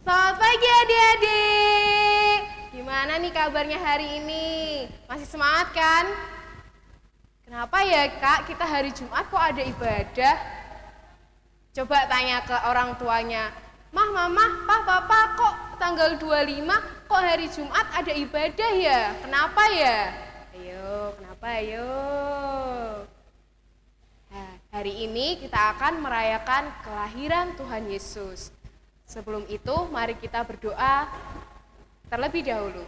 Selamat pagi adik-adik. Gimana nih kabarnya hari ini? Masih semangat kan? Kenapa ya Kak, kita hari Jumat kok ada ibadah? Coba tanya ke orang tuanya. Mah, mama, papa, kok tanggal 25 kok hari Jumat ada ibadah ya? Kenapa ya? Ayo, kenapa ayo? Nah, hari ini kita akan merayakan kelahiran Tuhan Yesus. Sebelum itu, mari kita berdoa terlebih dahulu.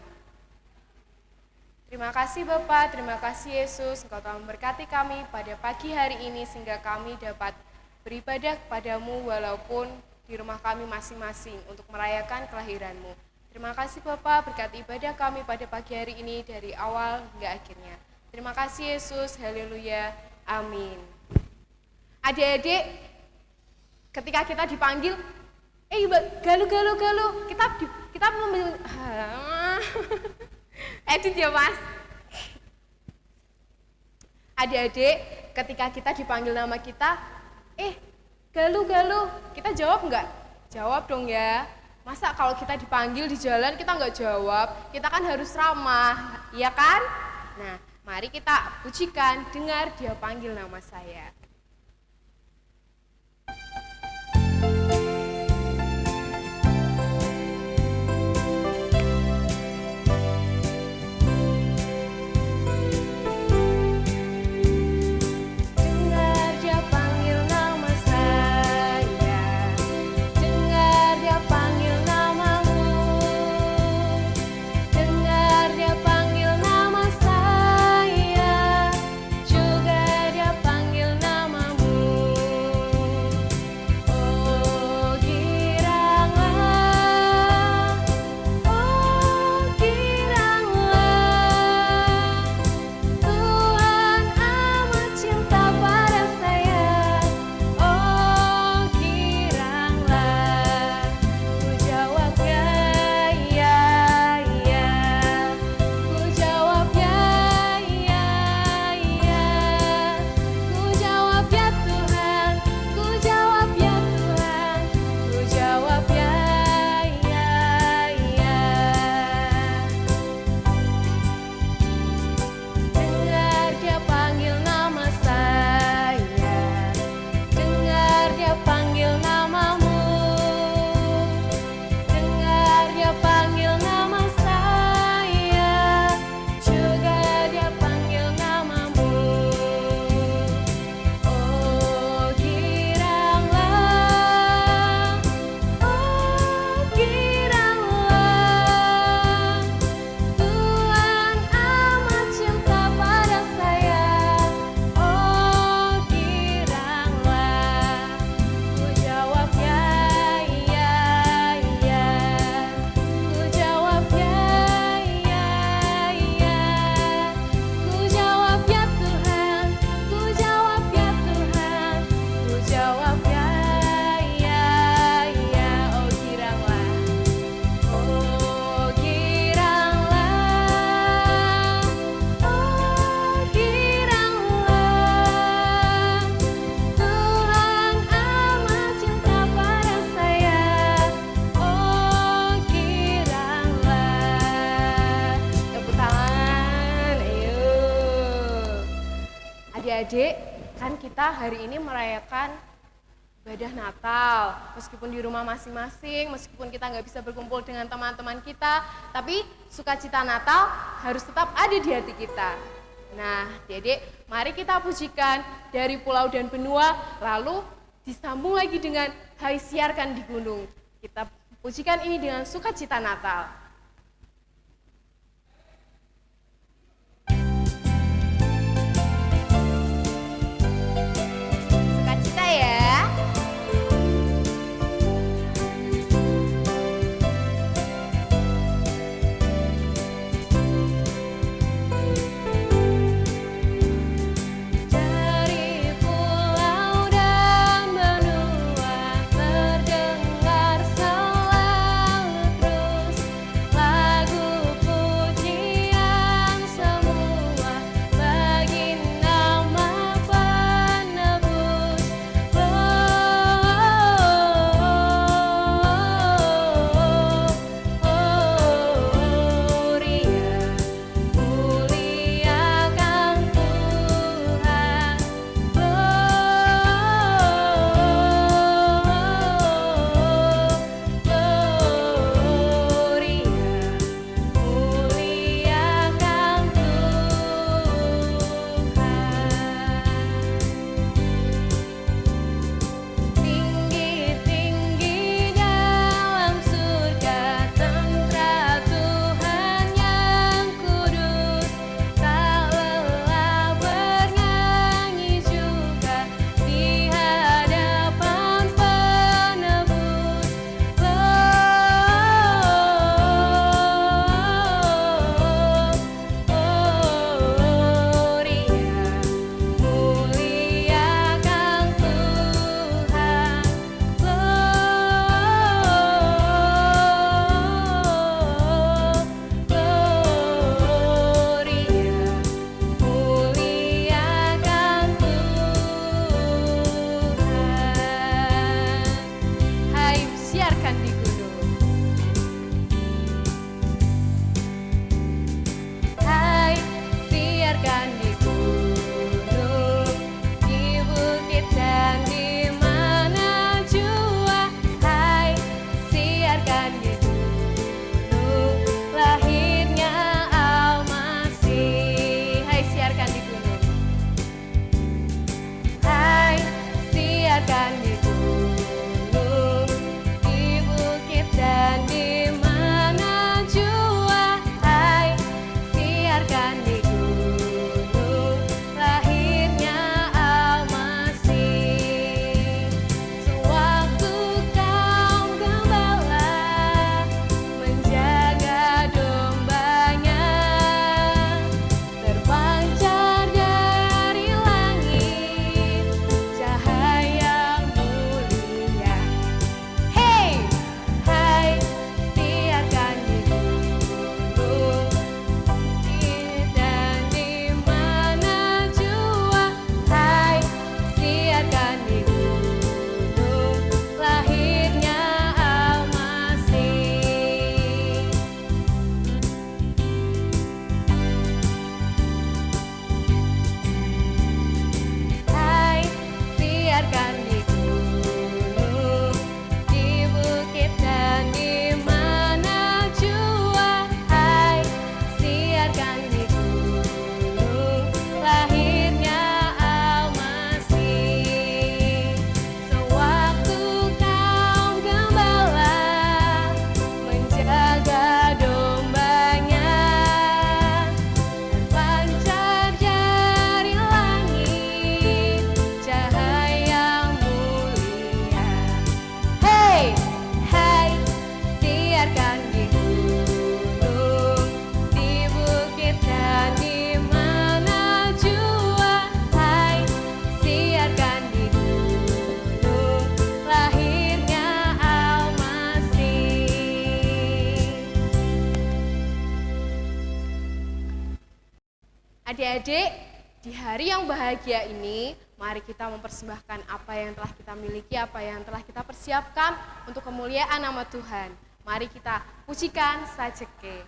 Terima kasih Bapak, terima kasih Yesus, Engkau telah memberkati kami pada pagi hari ini sehingga kami dapat beribadah kepadamu walaupun di rumah kami masing-masing untuk merayakan kelahiran-Mu. Terima kasih Bapak, berkati ibadah kami pada pagi hari ini dari awal hingga akhirnya. Terima kasih Yesus, haleluya, amin. Adik-adik, ketika kita dipanggil, galuh, kita edit ya mas. Adik-adik, ketika kita dipanggil nama kita, galuh, kita jawab enggak? Jawab dong ya. Masa kalau kita dipanggil di jalan kita enggak jawab? Kita kan harus ramah, iya kan? Nah, mari kita pujikan, dengar dia panggil nama saya. Adik-adik, kan kita hari ini merayakan ibadah Natal. Meskipun di rumah masing-masing, meskipun kita nggak bisa berkumpul dengan teman-teman kita, tapi sukacita Natal harus tetap ada di hati kita. Nah, adik-adik, mari kita pujikan dari pulau dan benua, lalu disambung lagi dengan Hai Siarkan di Gunung. Kita pujikan ini dengan sukacita Natal. siarkan di gunung. Hai, siarkan di gunung, di bukit dan di mana jua. Hai, siarkan di gunung, lahirnya Al-Masih. Hai, siarkan di gunung. Hai, siarkan di gunung, di bukit dan di mana jua. Hai, siarkan di gunung, lahirnya Al-Masih. Sewaktu kaum gembala menjaga dombanya, terpancar dari langit cahaya mulia. Hey, hai, siarkan di gunung, dan di mana jua. Hai, siarkan di gunung, lahirnya Al-Masih. Hai, siarkan di gunung, di bukit dan di mana jua. Hai, siarkan di gunung, lahirnya Al-Masih. Sewaktu kaum gembala menjaga dombanya, terpancar dari langit cahaya mulia. Hey, hai, siarkan di gunung, di bukit dan di mana jua. Hai, siarkan di gunung, lahirnya Al-Masih. Adik-adik, di hari yang bahagia ini, mari kita mempersembahkan apa yang telah kita miliki, apa yang telah kita persiapkan untuk kemuliaan nama Tuhan. Mari kita pujikan Sajeke.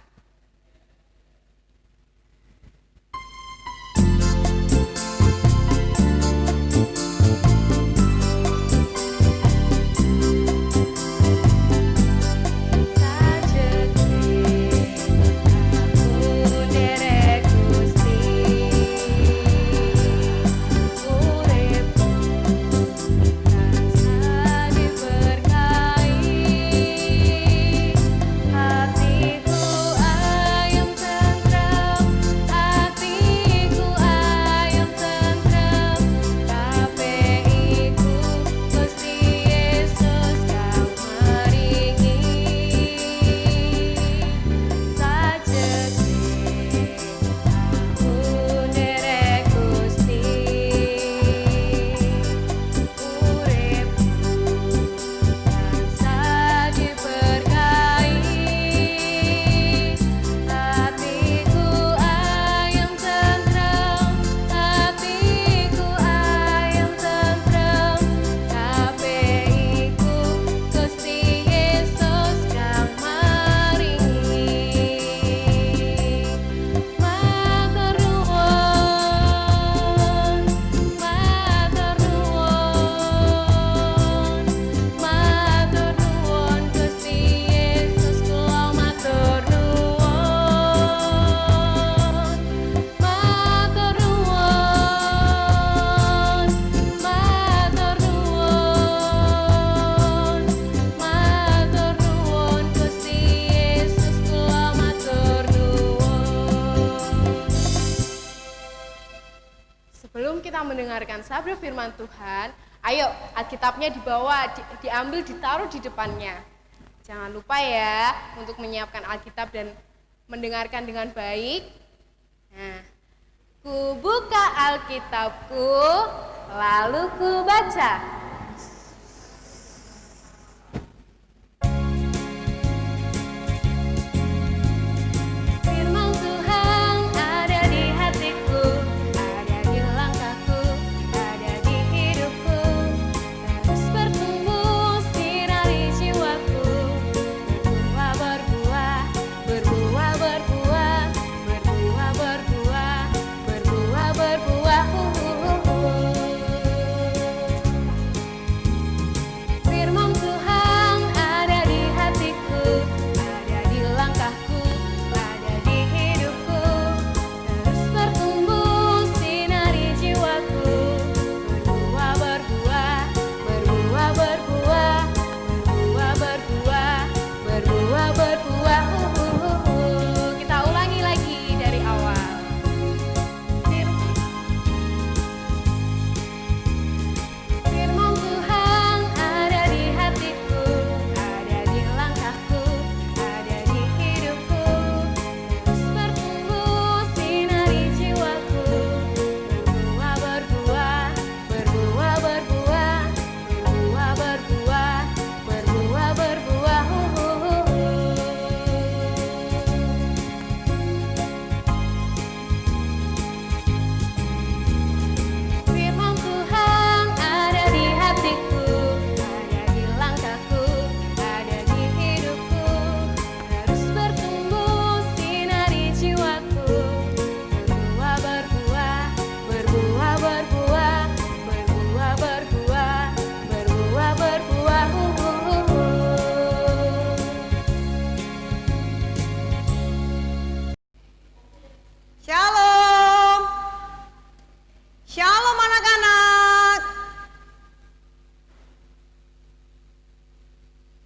Sebelum kita mendengarkan sabda firman Tuhan, ayo Alkitabnya dibawa, diambil, ditaruh di depannya. Jangan lupa ya untuk menyiapkan Alkitab dan mendengarkan dengan baik. Nah, ku buka Alkitabku, lalu ku baca. Firman Tuhan ada di hatiku, ada di langkahku, ada di hidupku. Terus bertumbuh sinari jiwaku.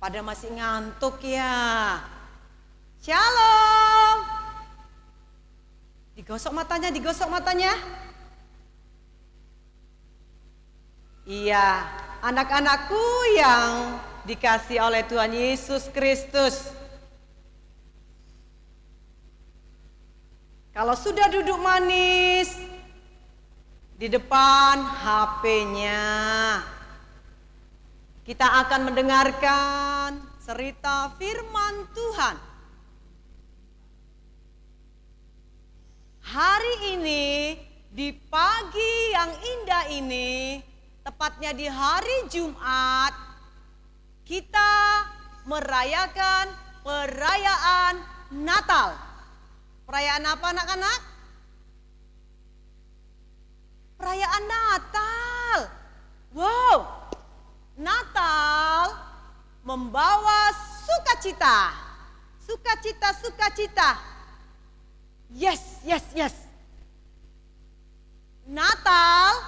Pada masih ngantuk ya? Shalom. Digosok matanya, digosok matanya. Iya, anak-anakku yang dikasih oleh Tuhan Yesus Kristus. Kalau sudah duduk manis di depan HP-nya, kita akan mendengarkan cerita firman Tuhan. Hari ini, di pagi yang indah ini, tepatnya di hari Jumat, kita merayakan perayaan Natal. Perayaan apa anak-anak? Perayaan Natal. Wow, Natal membawa sukacita. Sukacita, sukacita. Yes, yes, yes. Natal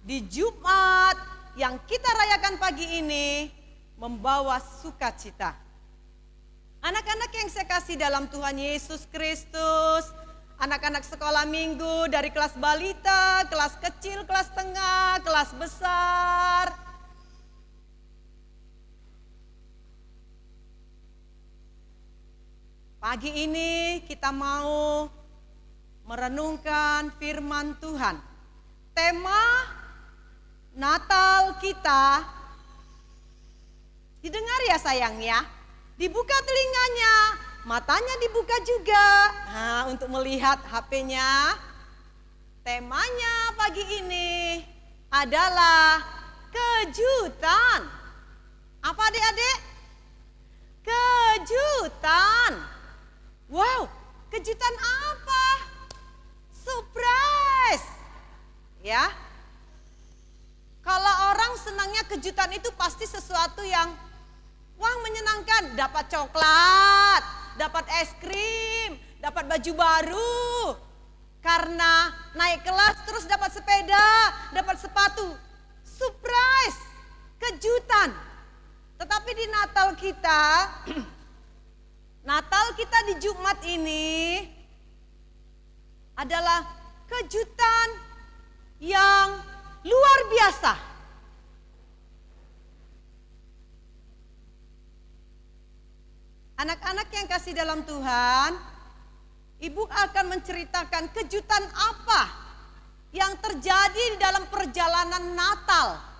di Jumat yang kita rayakan pagi ini membawa sukacita. Anak-anak yang saya kasih dalam Tuhan Yesus Kristus, anak-anak sekolah minggu dari kelas balita, kelas kecil, kelas tengah, kelas besar. Pagi ini kita mau merenungkan firman Tuhan. Tema Natal kita, didengar ya sayang ya. Dibuka telinganya, matanya dibuka juga. Nah, untuk melihat HP-nya. Temanya pagi ini adalah kejutan. Apa adik-adik? Kejutan. Wow, kejutan apa? Surprise. Ya. Kalau orang senangnya kejutan itu pasti sesuatu yang wah menyenangkan, dapat coklat, dapat es krim, dapat baju baru. Karena naik kelas terus dapat sepeda, dapat sepatu. Surprise, kejutan. Tetapi di Natal kita, Natal kita di Jumat ini adalah kejutan yang luar biasa. Anak-anak yang kasih dalam Tuhan, Ibu akan menceritakan kejutan apa yang terjadi di dalam perjalanan Natal.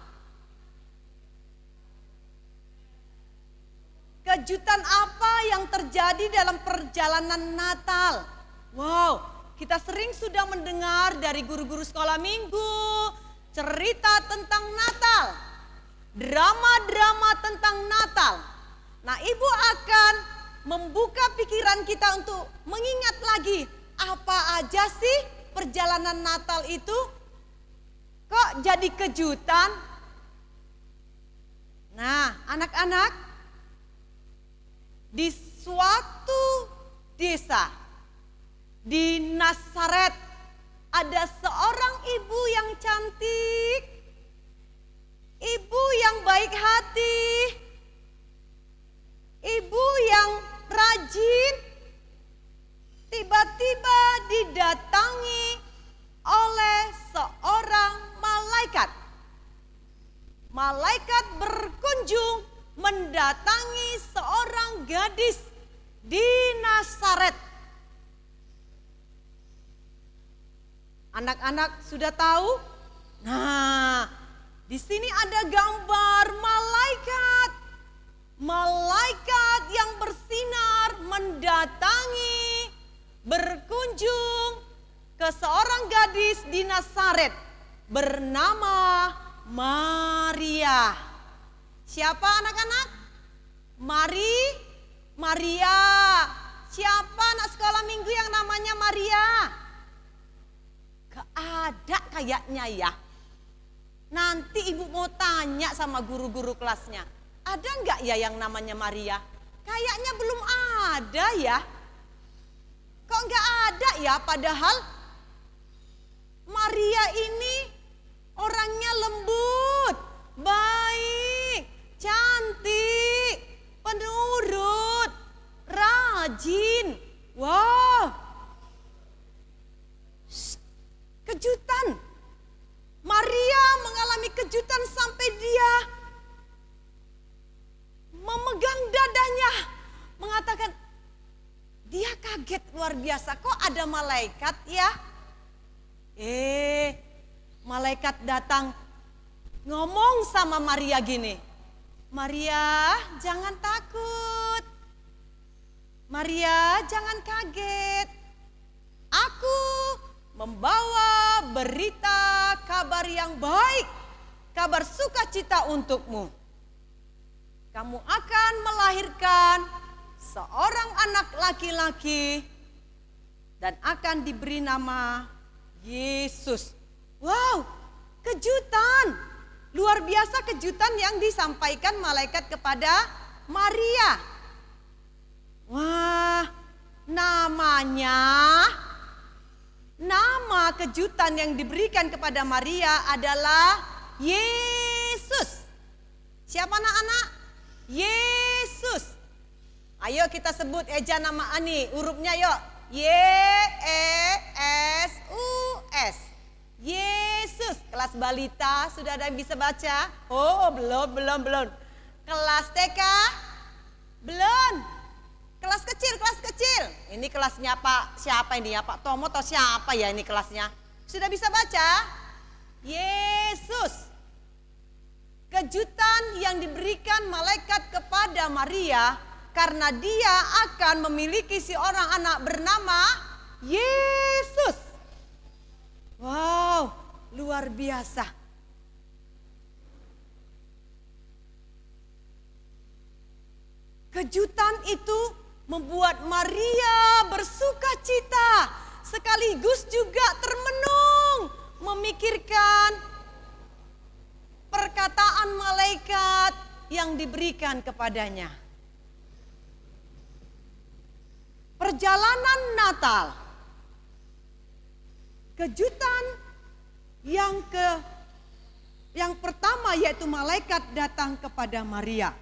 Kejutan apa yang terjadi dalam perjalanan Natal? Wow, kita sering sudah mendengar dari guru-guru sekolah minggu cerita tentang Natal, drama-drama tentang Natal. Nah, Ibu akan membuka pikiran kita untuk mengingat lagi apa aja sih perjalanan Natal itu kok jadi kejutan. Nah, anak-anak, di suatu desa di Nazaret ada seorang ibu yang cantik, ibu yang baik hati, ibu yang rajin. Tiba-tiba didatangi oleh seorang malaikat. Malaikat berkunjung mendatangi seorang gadis di Nazaret. Anak-anak sudah tahu? Nah, di sini ada gambar malaikat. Malaikat yang bersinar mendatangi, berkunjung ke seorang gadis di Nazaret bernama Maria. Siapa anak-anak? Maria. Siapa anak sekolah minggu yang namanya Maria? Gak ada kayaknya ya. Nanti ibu mau tanya sama guru-guru kelasnya. Ada nggak ya yang namanya Maria? Kayaknya belum ada ya. Kok nggak ada ya? Padahal Maria ini orangnya lembut, baik, cantik. penurut, rajin. Wow, kejutan. Maria mengalami kejutan sampai dia memegang dadanya, mengatakan dia kaget luar biasa. Kok ada malaikat ya? Malaikat datang ngomong sama Maria gini, Maria jangan takut, Maria jangan kaget, aku membawa berita kabar yang baik, kabar sukacita untukmu. Kamu akan melahirkan seorang anak laki-laki dan akan diberi nama Yesus. Wow, kejutan. Luar biasa kejutan yang disampaikan malaikat kepada Maria. Wah, nama kejutan yang diberikan kepada Maria adalah Yesus. Siapa anak-anak? Yesus. Ayo kita sebut eja nama Ani, hurufnya yuk. Y-E-S-U-S. Yesus. Kelas balita sudah ada yang bisa baca? Oh, belum. Kelas TK? Belum. Kelas kecil. Ini kelasnya Pak siapa ini ya? Pak Tomo atau siapa ya ini kelasnya? Sudah bisa baca? Yesus. Kejutan yang diberikan malaikat kepada Maria karena dia akan memiliki seorang anak bernama Yesus. Wow, luar biasa. Kejutan itu membuat Maria bersuka cita, sekaligus juga termenung memikirkan perkataan malaikat yang diberikan kepadanya. Perjalanan Natal. Kejutan yang pertama yaitu malaikat datang kepada Maria.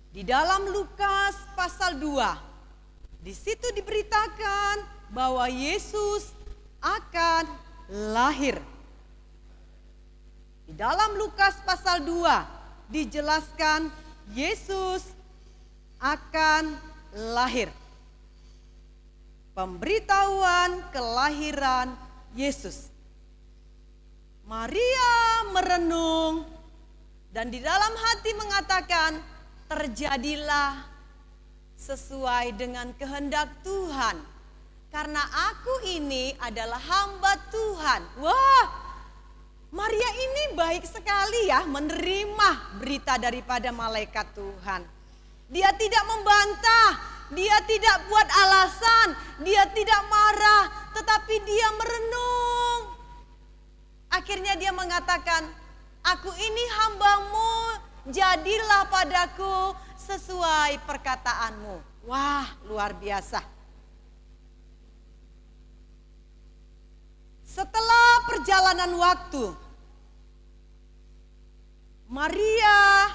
Di dalam Lukas pasal 2, di situ diberitakan bahwa Yesus akan lahir. Di dalam Lukas pasal 2 dijelaskan Yesus akan lahir. Pemberitahuan kelahiran Yesus. Maria merenung dan di dalam hati mengatakan, terjadilah sesuai dengan kehendak Tuhan. Karena aku ini adalah hamba Tuhan. Wah, Maria ini baik sekali ya menerima berita daripada malaikat Tuhan. Dia tidak membantah. Dia tidak buat alasan, dia tidak marah, tetapi dia merenung. Akhirnya dia mengatakan, aku ini hambamu, jadilah padaku sesuai perkataanmu. Wah, luar biasa. Setelah perjalanan waktu, Maria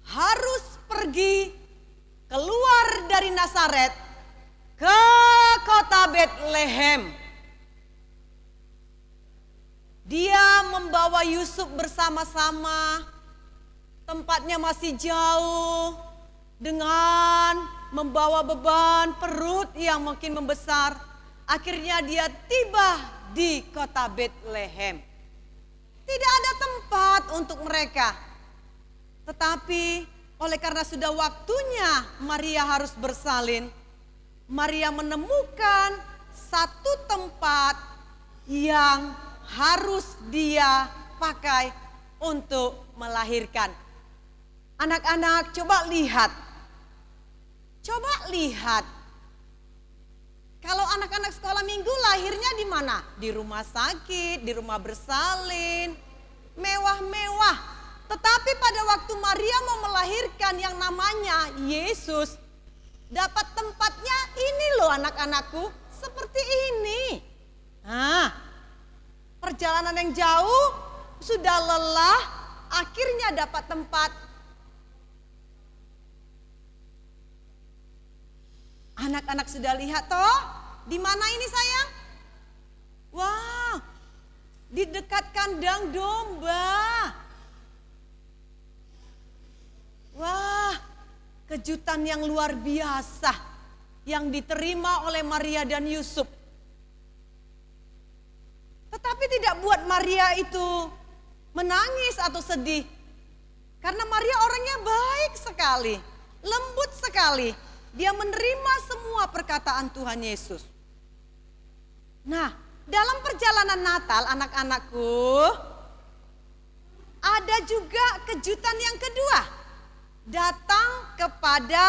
harus pergi keluar dari Nazaret ke kota Betlehem. Dia membawa Yusuf bersama-sama, tempatnya masih jauh, dengan membawa beban perut yang makin membesar. Akhirnya dia tiba di kota Betlehem. Tidak ada tempat untuk mereka. Tetapi oleh karena sudah waktunya Maria harus bersalin, Maria menemukan satu tempat yang harus dia pakai untuk melahirkan. Anak-anak coba lihat. Kalau anak-anak sekolah minggu lahirnya di mana? Di rumah sakit, di rumah bersalin, mewah-mewah. Tetapi pada waktu Maria mau melahirkan yang namanya Yesus, dapat tempatnya ini loh anak-anakku, seperti ini. Nah, perjalanan yang jauh, sudah lelah, akhirnya dapat tempat Anak-anak sudah lihat toh? Di mana ini sayang? Wah, di dekat kandang domba. Wah, kejutan yang luar biasa yang diterima oleh Maria dan Yusuf. Tetapi tidak buat Maria itu menangis atau sedih. Karena Maria orangnya baik sekali, lembut sekali. Dia menerima semua perkataan Tuhan Yesus. Nah, dalam perjalanan Natal anak-anakku, ada juga kejutan yang kedua. Datang kepada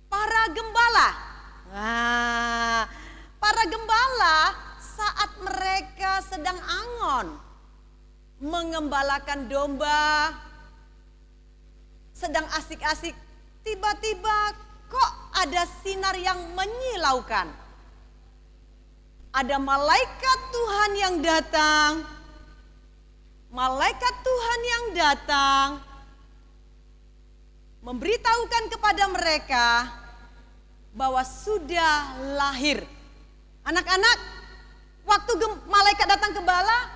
para gembala. Nah, para gembala saat mereka sedang angon, mengembalakan domba, sedang asik-asik, tiba-tiba kok ada sinar yang menyilaukan. Ada malaikat Tuhan yang datang. Malaikat Tuhan yang datang memberitahukan kepada mereka bahwa sudah lahir. Anak-anak, waktu malaikat datang ke bala,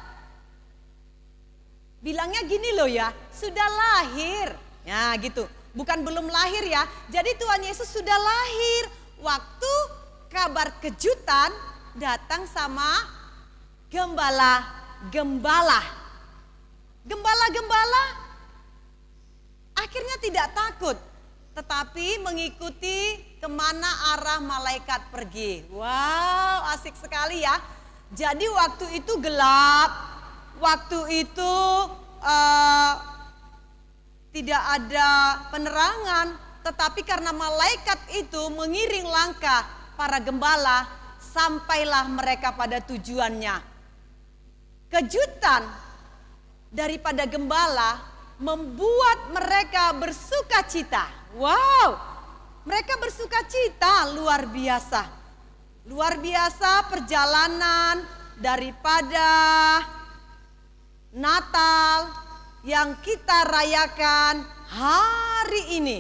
bilangnya gini loh ya, sudah lahir. Ya gitu, bukan belum lahir ya. Jadi Tuhan Yesus sudah lahir. Waktu kabar kejutan datang sama gembala-gembala. Gembala-gembala akhirnya tidak takut, tetapi mengikuti kemana arah malaikat pergi. Wow, asik sekali ya. Jadi waktu itu gelap, waktu itu tidak ada penerangan, tetapi karena malaikat itu mengiring langkah para gembala, sampailah mereka pada tujuannya. Kejutan daripada gembala membuat mereka bersuka cita. Wow, mereka bersuka cita luar biasa. Luar biasa perjalanan daripada Natal yang kita rayakan hari ini.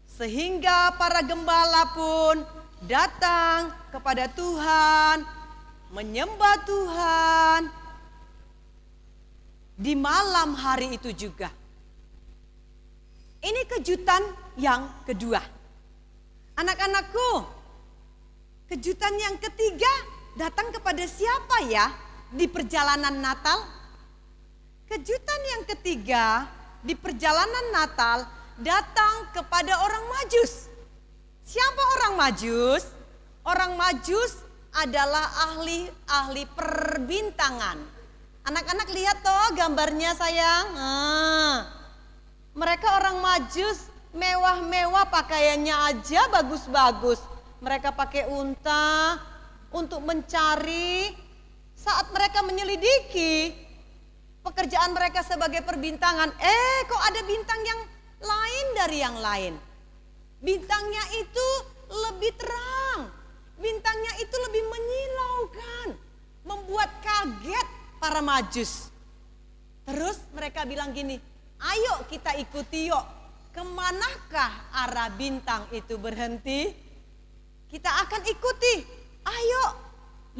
Sehingga para gembala pun datang kepada Tuhan, menyembah Tuhan di malam hari itu juga. Ini kejutan yang kedua. Anak-anakku, kejutan yang ketiga datang kepada siapa ya di perjalanan Natal? Kejutan yang ketiga di perjalanan Natal datang kepada orang Majus. Siapa orang Majus? Orang Majus adalah ahli perbintangan. Anak-anak lihat toh gambarnya sayang. Mereka orang Majus mewah-mewah, pakaiannya aja bagus-bagus. Mereka pakai unta untuk mencari saat mereka menyelidiki pekerjaan mereka sebagai perbintangan. Kok ada bintang yang lain dari yang lain. Bintangnya itu lebih terang. Bintangnya itu lebih menyilaukan. Membuat kaget para Majus. Terus mereka bilang gini, ayo kita ikuti yuk. Kemanakah arah bintang itu berhenti? Kita akan ikuti. Ayo.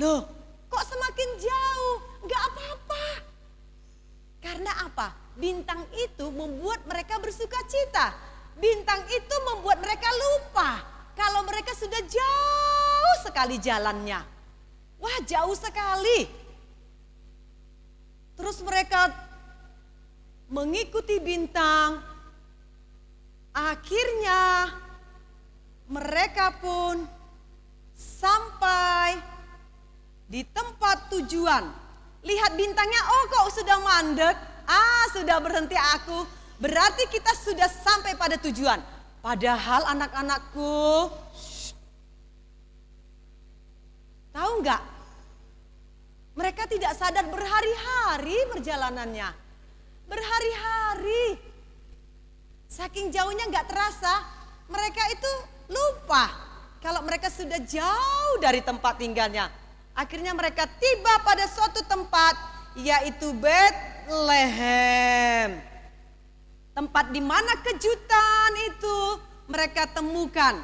Loh, kok semakin jauh? Gak apa-apa. Karena apa? Bintang itu membuat mereka bersuka cita. Bintang itu membuat mereka lupa kalau mereka sudah jauh sekali jalannya. Wah, jauh sekali. Terus mereka mengikuti bintang. Akhirnya mereka pun sampai di tempat tujuan. Lihat bintangnya, oh kok sudah mandek. Sudah berhenti aku. Berarti kita sudah sampai pada tujuan. Padahal anak-anakku, tahu nggak? Mereka tidak sadar berhari-hari perjalanannya. Berhari-hari. Saking jauhnya nggak terasa, mereka itu lupa kalau mereka sudah jauh dari tempat tinggalnya. Akhirnya mereka tiba pada suatu tempat, yaitu Betlehem. Tempat di mana kejutan itu mereka temukan.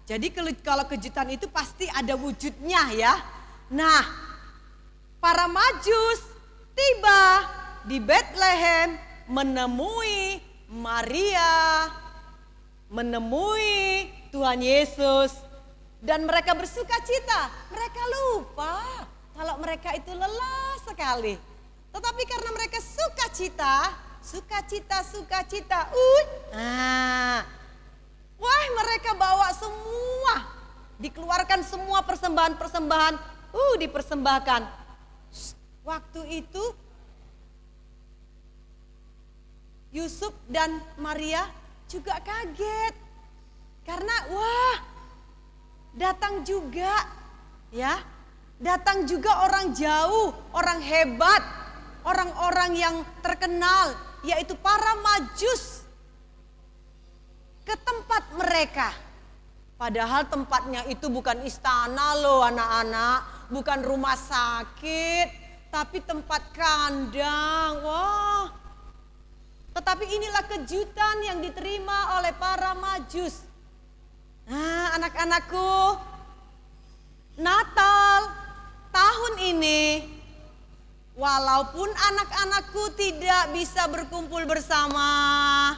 Jadi kalau kejutan itu pasti ada wujudnya ya. Nah, para Majus tiba di Betlehem menemui Maria, menemui Tuhan Yesus, dan mereka bersuka cita. Mereka lupa kalau mereka itu lelah sekali. Tetapi karena mereka sukacita, wah, mereka bawa semua, dikeluarkan semua persembahan-persembahan, dipersembahkan. Waktu itu Yusuf dan Maria juga kaget. Karena datang juga orang jauh, orang hebat, orang-orang yang terkenal, yaitu para Majus ke tempat mereka. Padahal tempatnya itu bukan istana loh anak-anak, bukan rumah sakit, tapi tempat kandang. Tetapi inilah kejutan yang diterima oleh para Majus. Nah, anak-anakku, Natal tahun ini, walaupun anak-anakku tidak bisa berkumpul bersama,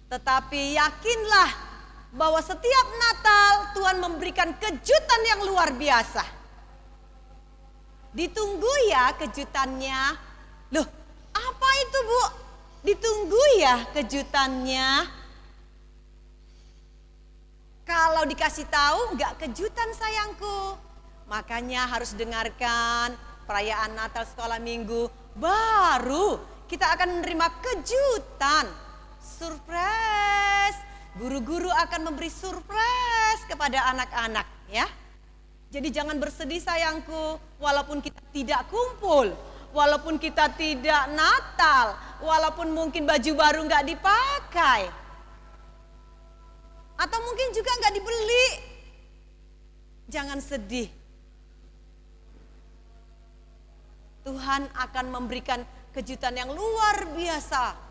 tetapi yakinlah bahwa setiap Natal Tuhan memberikan kejutan yang luar biasa. Ditunggu ya kejutannya. Loh, apa itu Bu? Ditunggu ya kejutannya. Kalau dikasih tahu enggak kejutan sayangku. Makanya harus dengarkan perayaan Natal sekolah minggu. Baru kita akan menerima kejutan. Surprise. Guru-guru akan memberi surprise kepada anak-anak ya. Jadi jangan bersedih sayangku. Walaupun kita tidak kumpul. Walaupun kita tidak Natal. Walaupun mungkin baju baru enggak dipakai. Atau mungkin juga enggak dibeli. Jangan sedih. Tuhan akan memberikan kejutan yang luar biasa.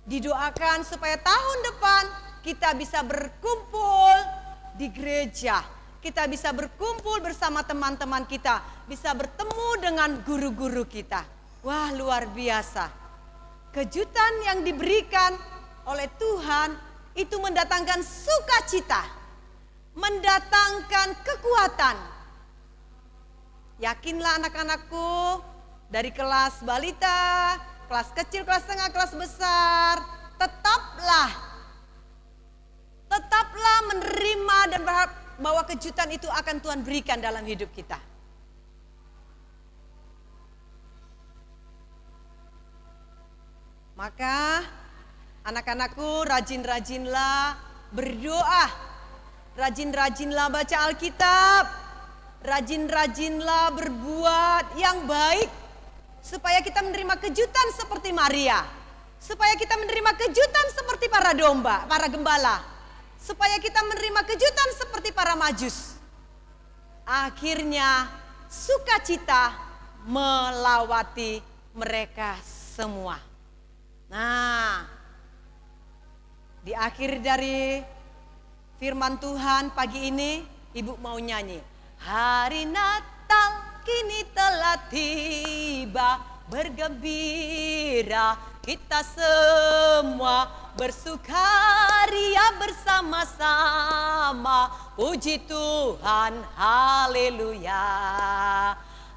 Didoakan supaya tahun depan kita bisa berkumpul di gereja. Kita bisa berkumpul bersama teman-teman kita. Bisa bertemu dengan guru-guru kita. Wah, luar biasa. Kejutan yang diberikan oleh Tuhan itu mendatangkan sukacita, mendatangkan kekuatan. Yakinlah anak-anakku, dari kelas balita, kelas kecil, kelas tengah, kelas besar, tetaplah menerima dan berharap bahwa kejutan itu akan Tuhan berikan dalam hidup kita. Maka anak-anakku, rajin-rajinlah berdoa, rajin-rajinlah baca Alkitab, rajin-rajinlah berbuat yang baik, supaya kita menerima kejutan seperti Maria, supaya kita menerima kejutan seperti para domba, para gembala, supaya kita menerima kejutan seperti para Majus. Akhirnya sukacita melawati mereka semua. Nah, di akhir dari firman Tuhan pagi ini, Ibu mau nyanyi. Hari Natal kini telah tiba, bergembira kita semua, bersukaria bersama-sama. Puji Tuhan, haleluya.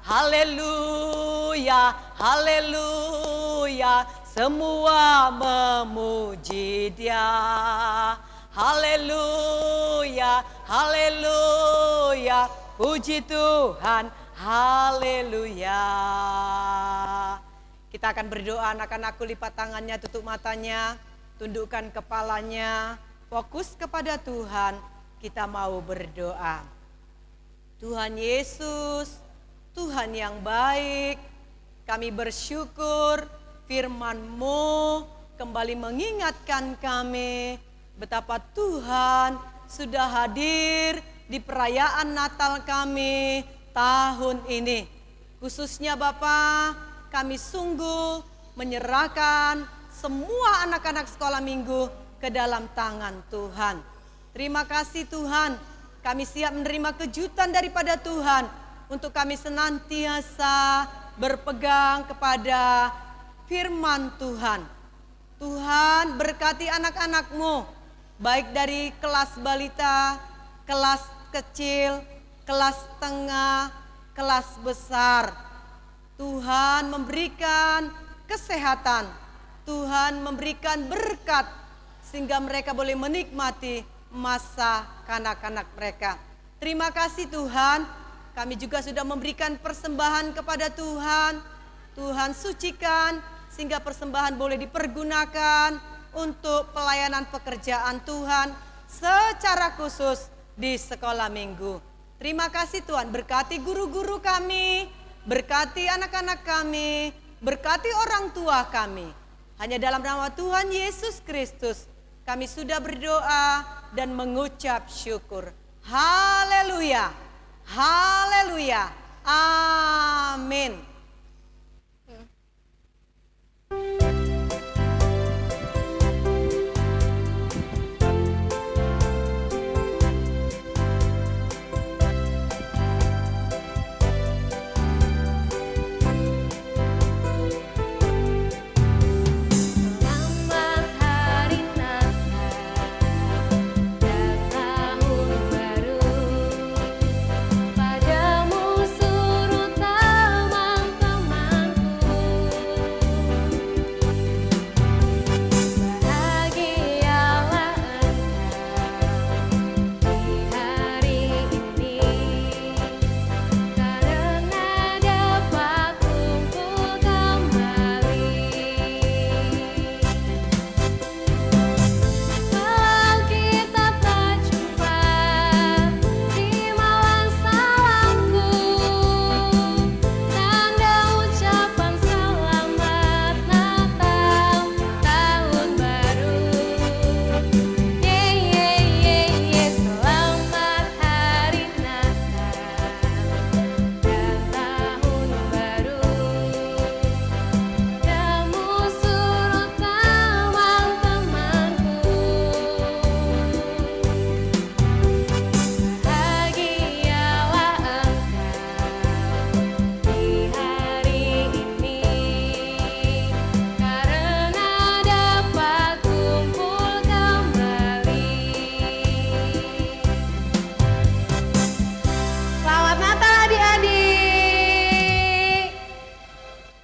Haleluya, haleluya. Semua memuji Dia. Haleluya, haleluya. Puji Tuhan, haleluya. Kita akan berdoa, anak-anakku, lipat tangannya, tutup matanya, tundukkan kepalanya, fokus kepada Tuhan. Kita mau berdoa. Tuhan Yesus, Tuhan yang baik, kami bersyukur firman-Mu kembali mengingatkan kami betapa Tuhan sudah hadir di perayaan Natal kami tahun ini. Khususnya Bapa, kami sungguh menyerahkan semua anak-anak sekolah minggu ke dalam tangan Tuhan. Terima kasih Tuhan, kami siap menerima kejutan daripada Tuhan untuk kami senantiasa berpegang kepada firman Tuhan. Tuhan berkati anak-anak-Mu, baik dari kelas balita, kelas kecil, kelas tengah, kelas besar. Tuhan memberikan kesehatan, Tuhan memberikan berkat, sehingga mereka boleh menikmati masa kanak-kanak mereka. Terima kasih Tuhan, kami juga sudah memberikan persembahan kepada Tuhan. Tuhan sucikan, sehingga persembahan boleh dipergunakan untuk pelayanan pekerjaan Tuhan secara khusus di sekolah minggu. Terima kasih Tuhan, berkati guru-guru kami, berkati anak-anak kami, berkati orang tua kami. Hanya dalam nama Tuhan Yesus Kristus kami sudah berdoa dan mengucap syukur. Haleluya, haleluya, amin.